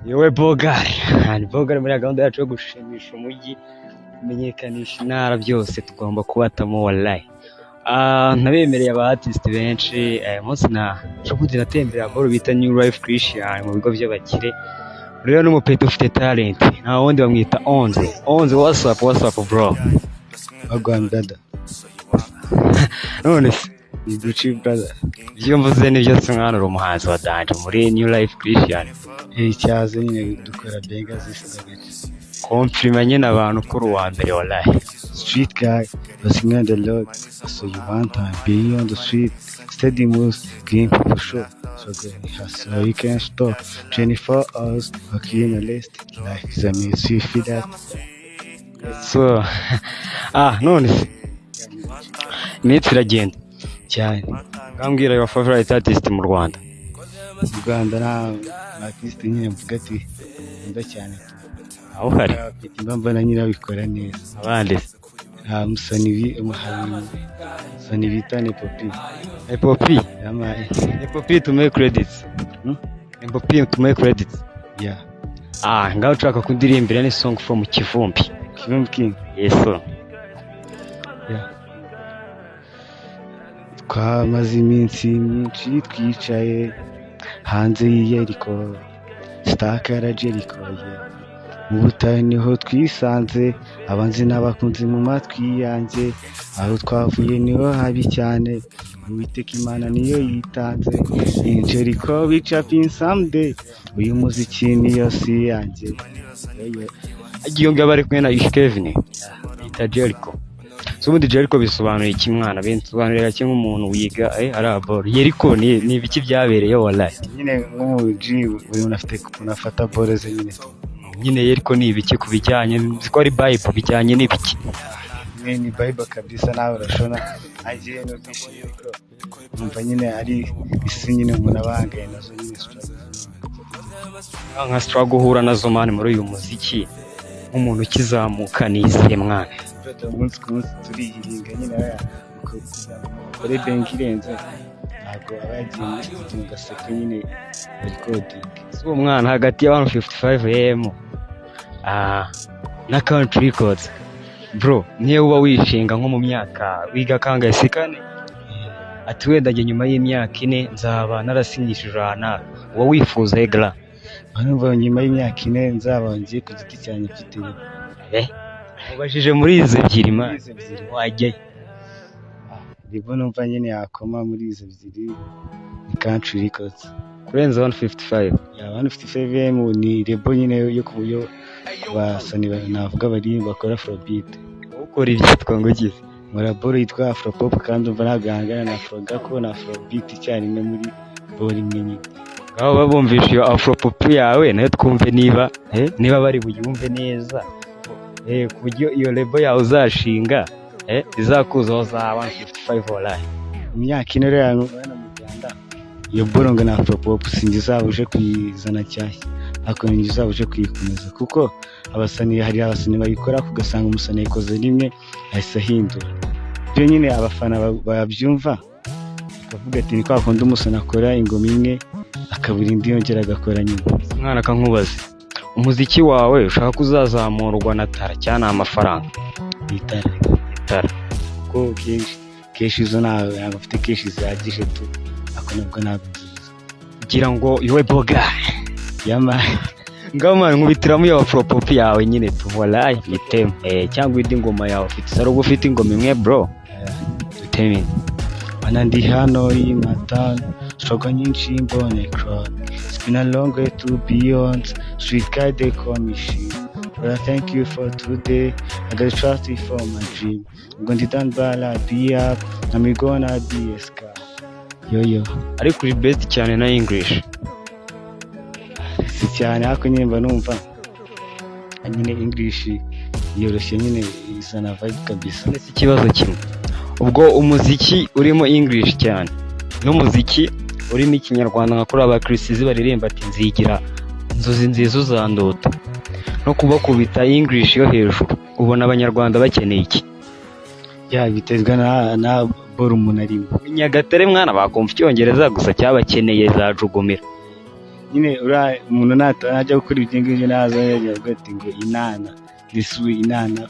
Yewe Bogari, ni Bogari muri gahunda yacu yo gushimisha umujyi, kumenyekanisha intara byose tugomba kubatamo wallahi. Nabemereye aba artist benshi, munsi shabuti natembera boro bita New Life Christian mu bigo by'abakire. Rero n'umupeta ufite talent, nta wundi bamwita 11 what's up bro. Agwandada. None se Gucci brother. Ibyo mvuze nibyo mwana umuhanzi wa danje muri New Life Christian. Icyaze nyine dukora benga zisagaje. Compliment nyine abantu kuri uwa mbere wallahi. Street guy, passing on the road, so you want to be on the street. Steady moves, game people show. So you can't stop. 24 hours, working a list. Life is a mess, you feel that. So, none se iminsi iragenda Cyane. ngambwira your favorite artist mu Rwanda. Mu Rwanda nta artist nyine mvuga ati nkunda cyane. Aho hari Mba mbona nyine abikora neza. abandi Musoni bita ni Poppy. Poppy Yamaye. Poppy to make credits. Poppy to make credits. Yeah. Ngaho ushaka kundirimbira ni song from Kivumbi. Kivumbi King. Yes sir. Yeah. Twamaze iminsi myinshi twicaye hanze y'Yeriko, Stakara Jericho. Mu butayu niho twisanze, abanzi n'abakunzi mu matwi yanjye, aho twavuye niho habi cyane, Uwiteka Imana niyo yitanze, in Jericho we champion someday, uyu muziki niyo si yanjye. Agiyo ngaba ari kumwe na Kevin ita Jericho. So ubundi Jericho bisobanuye iki mwana? Bisobanurira kimwe umuntu wiga arabor. Jericho ni ibiki byabereye wallahi. Nyine nk'umuji uyu unafata bore ze nyine Jericho ni ibiki kubijyanye ko ari Bible bijyanye n'ibiki? Ni Bible kabisa, nawe urashona agiye no kwishimira numva nyine ari isi nyine umuntu abangaye nazo nyine nka struggle uhura nazo mani muri uyu muziki nk'umuntu ukizamuka n'izihe mwana? umunsi ku munsi turihiringa nyine kuri banki irenze, ntabwo aba yagiye muri studio ugaseka nyine recording. So umwana hagati ya 155 AM na Country Records bro, niyo uba wishinga nko mu myaka wiga kangahe sikane ati wenda njye nyuma y'imyaka 4 nzaba narasinyishije ahantu uwo wifuza egla Anumva nyuma y'imyaka 4 nzaba ngiye ku giti cyane mfite ubajije muri izo ebyiri ma wajyayo. Ndimo numva nyine yakoma muri izo ebyiri ni Country Records kurenza 155. ya 155 AM ni rebo nyine yo kuyo basani navuga bari bakora Afrobeat. Ukora ibyitwa ngo gize muri boro yitwa Afropop, kandi umva nagangana na Afrogako na Afrobeat cyane muri boro imwe nyine. Ngaho babumvisha iyo Afropop yawe nayo twumve niba bari buyumve neza, ku buryo iyo lebo yawe uzashinga izakuzaho za 155 wallahi. Imyaka 4 rero mu Rwanda iyo boro ngo na Afropop singizabuje kuyizana cyashya, ariko ngizabuje kuyikomeza kuko hari abasani bayikora kugasanga umusani yikoze rimwe ahise ahindura. Byo nyine abafana babyumva bakavuga ati ni kwa kundi umusani akora ingoma imwe akabura indi yongera agakora nyine. Mwana kankubaze, umuziki wawe ushaka kuzazamurwa na tara cyane amafaranga? Itara ko keshi zo nawe afite keshi zihagije tu, ako nubwo nabyiza kugira ngo iwe boga yama ngama nkubitiramo ya Afropop yawe nyine tu wallahi item cyangwa indi ngoma yawe ufite saro ufite ingoma imwe bro utemi bana ndi hano y'Imatan shoga nyinshi mbone crowd. It's been a long way to beyond street guy they call me shit, but I thank you for today. I got trust you for my dream. I'm going to done bala be up, I'm gonna be a scar. Yo ari kuri best cyane na English si cyane, ariko nyine mba numva nyine English yoroshye nyine izana vibe kabisa. Nese ikibazo kimwe, ubwo umuziki urimo English cyane n'umuziki urimo ikinyarwanda nka kuri abakirisizi baririmba ati nzigira inzozi nziza uzandota, no kubakubita English yo hejuru, ubona abanyarwanda bakeneye iki? Biterwa na boro umuntu arimo. Nyagatare mwana bakumva icyongereza gusa cyabakeneye za jugumira. nyine umuntu najya gukora ibyo ngibyo naza yavuga ati ngo inana ndisuye inana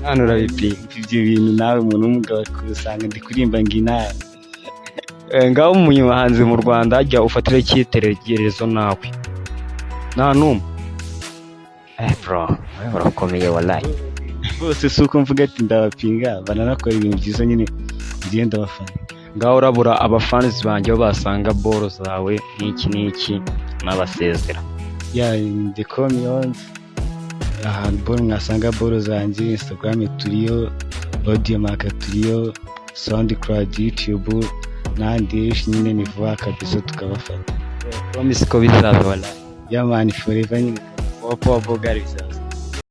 None urabipinga. ibyo bintu nawe umuntu w'umugabo usanga ndi kuririmba ngo inana. Ngaho umuhanzi mu Rwanda jya ufatira icyitegererezo nawe. Nta n'umwe. Bro, wowe urakomeye wallahi. bose si uko mvuga ati ndabapinga bananakora ibintu byiza nyine ngenda bafana. Ngaho urabura abafans banjye aho basanga boro zawe n'iki n'abasezera. The Comions ahantu boro mwasanga boro zanjye Instagram turiyo, Audiomack turiyo, SoundCloud, YouTube n'ahandi nyine ni vuba kabisa tukabafana. Promise ko bizaza wallahi. Yeah man, forever nyine. Popo Bogari bizaza.